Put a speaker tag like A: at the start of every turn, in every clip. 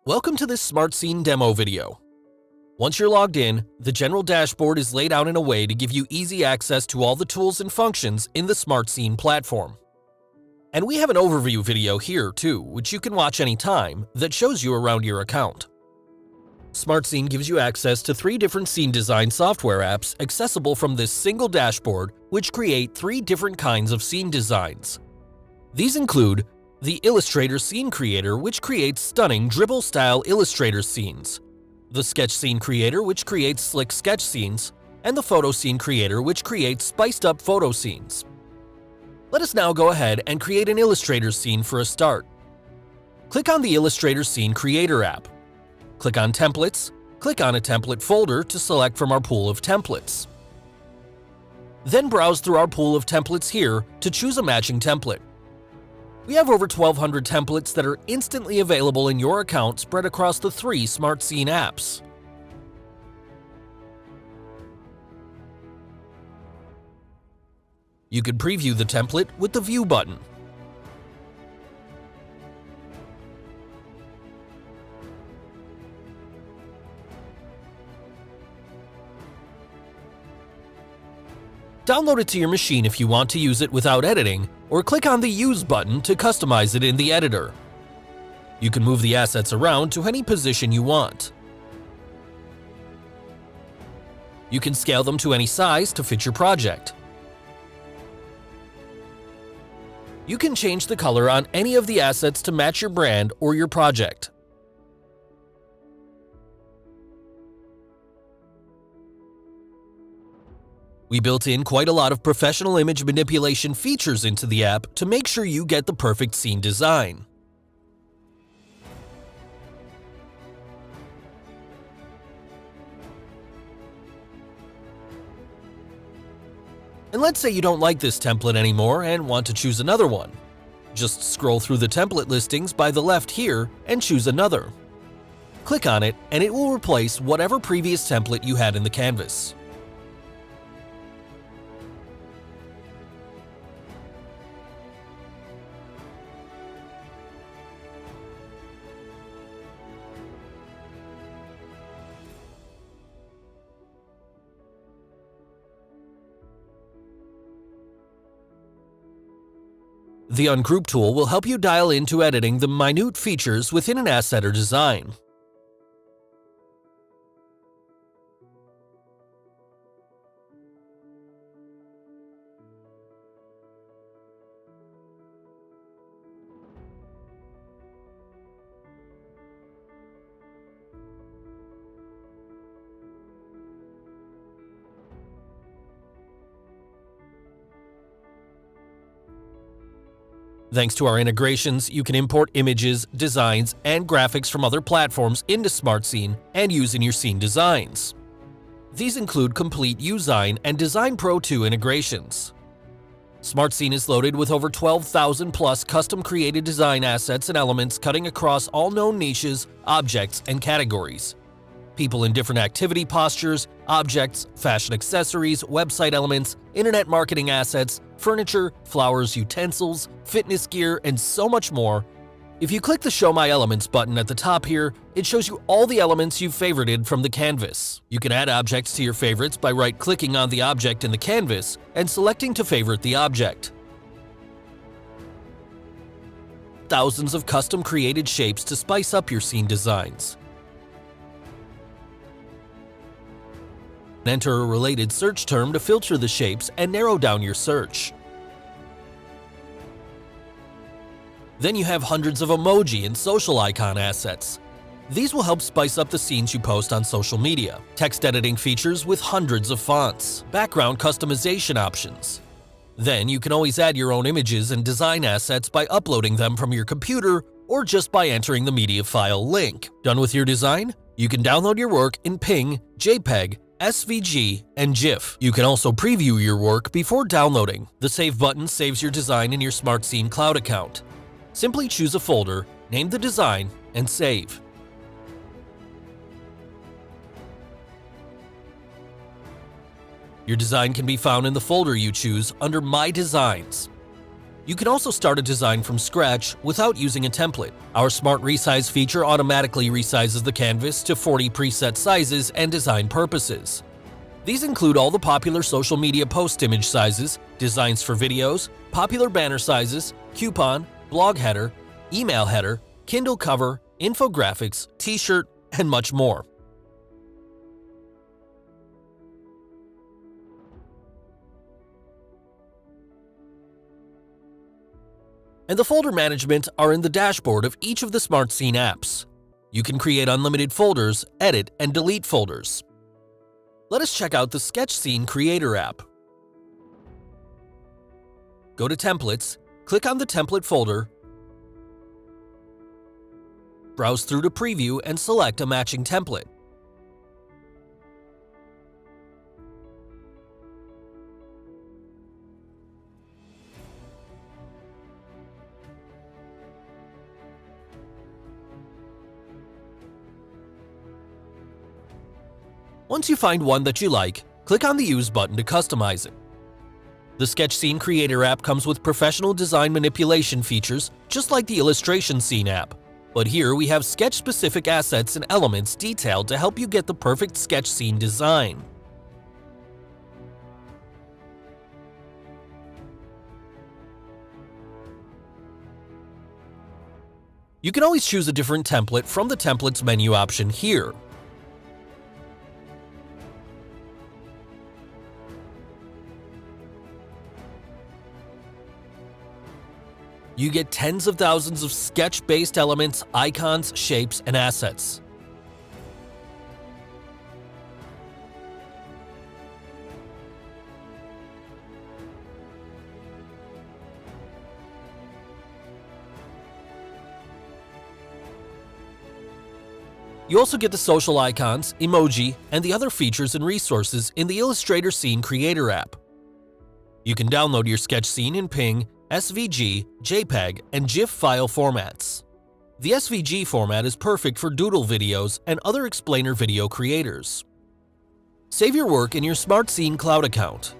A: Welcome to this Smartscene demo video. Once you're logged in, the general dashboard is laid out in a way to give you easy access to all the tools and functions in the Smartscene platform. And we have an overview video here too, which you can watch anytime, that shows you around your account. Smartscene gives you access to 3 different scene design software apps accessible from this single dashboard, which create 3 different kinds of scene designs. These include the Illustrator Scene Creator, which creates stunning dribble-style Illustrator scenes, the Sketch Scene Creator, which creates slick sketch scenes, and the Photo Scene Creator, which creates spiced-up photo scenes. Let us now go ahead and create an Illustrator scene for a start. Click on the Illustrator Scene Creator app. Click on Templates, click on a template folder to select from our pool of templates. Then browse through our pool of templates here to choose a matching template. We have over 1,200 templates that are instantly available in your account spread across the 3 Smartscene apps. You can preview the template with the View button. Download it to your machine if you want to use it without editing, or click on the Use button to customize it in the editor. You can move the assets around to any position you want. You can scale them to any size to fit your project. You can change the color on any of the assets to match your brand or your project. We built in quite a lot of professional image manipulation features into the app to make sure you get the perfect scene design. And let's say you don't like this template anymore and want to choose another one. Just scroll through the template listings by the left here and choose another. Click on it and it will replace whatever previous template you had in the canvas. The Ungroup tool will help you dial into editing the minute features within an asset or design. Thanks to our integrations, you can import images, designs, and graphics from other platforms into Smartscene and use in your scene designs. These include complete Usign and Design Pro 2 integrations. Smartscene is loaded with over 12,000 plus custom-created design assets and elements cutting across all known niches, objects, and categories. People in different activity postures, objects, fashion accessories, website elements, internet marketing assets, furniture, flowers, utensils, fitness gear, and so much more. If you click the Show My Elements button at the top here, it shows you all the elements you've favorited from the canvas. You can add objects to your favorites by right-clicking on the object in the canvas and selecting to favorite the object. Thousands of custom-created shapes to spice up your scene designs. Enter a related search term to filter the shapes and narrow down your search. Then you have hundreds of emoji and social icon assets. These will help spice up the scenes you post on social media. Text editing features with hundreds of fonts. Background customization options. Then you can always add your own images and design assets by uploading them from your computer or just by entering the media file link. Done with your design? You can download your work in PNG, JPEG, SVG, and GIF. You can also preview your work before downloading. The Save button saves your design in your Smartscene cloud account. Simply choose a folder, name the design, and save. Your design can be found in the folder you choose under My Designs. You can also start a design from scratch without using a template. Our Smart Resize feature automatically resizes the canvas to 40 preset sizes and design purposes. These include all the popular social media post image sizes, designs for videos, popular banner sizes, coupon, blog header, email header, Kindle cover, infographics, t-shirt, and much more. And the folder management are in the dashboard of each of the Smartscene apps. You can create unlimited folders, edit, and delete folders. Let us check out the Sketch Scene Creator app. Go to Templates, click on the template folder, browse through to Preview and select a matching template. Once you find one that you like, click on the Use button to customize it. The Sketch Scene Creator app comes with professional design manipulation features just like the Illustration Scene app, but here we have sketch-specific assets and elements detailed to help you get the perfect sketch scene design. You can always choose a different template from the Templates menu option here. You get tens of thousands of sketch-based elements, icons, shapes, and assets. You also get the social icons, emoji, and the other features and resources in the Illustrator Scene Creator app. You can download your sketch scene in PNG, SVG, JPEG, and GIF file formats. The SVG format is perfect for doodle videos and other explainer video creators. Save your work in your Smartscene cloud account.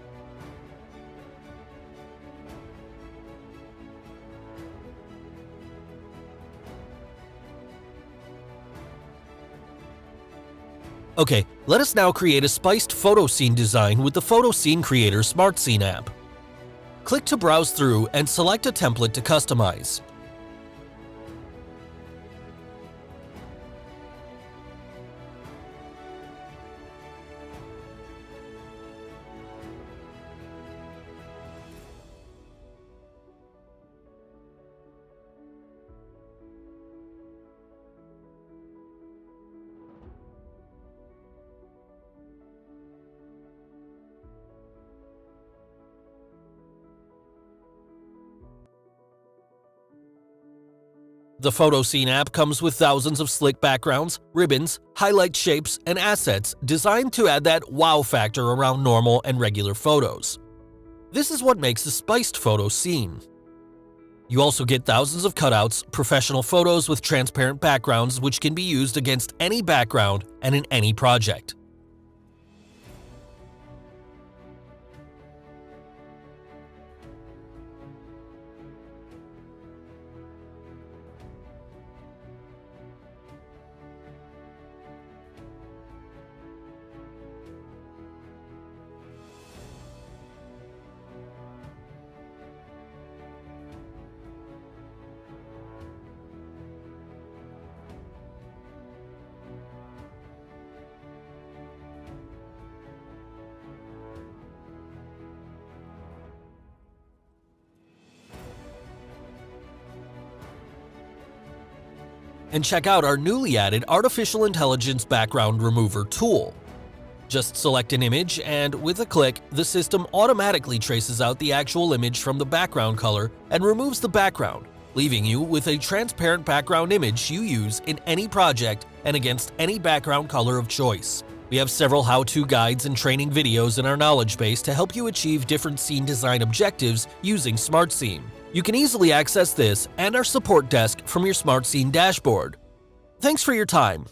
A: Okay, let us now create a spiced photo scene design with the Photo Scene Creator Smartscene app. Click to browse through and select a template to customize. The Photo Scene app comes with thousands of slick backgrounds, ribbons, highlight shapes, and assets designed to add that wow factor around normal and regular photos. This is what makes a spiced photo scene. You also get thousands of cutouts, professional photos with transparent backgrounds which can be used against any background and in any project. And check out our newly added Artificial Intelligence Background Remover tool. Just select an image and, with a click, the system automatically traces out the actual image from the background color and removes the background, leaving you with a transparent background image you use in any project and against any background color of choice. We have several how-to guides and training videos in our knowledge base to help you achieve different scene design objectives using Smartscene. You can easily access this and our support desk from your Smartscene dashboard. Thanks for your time.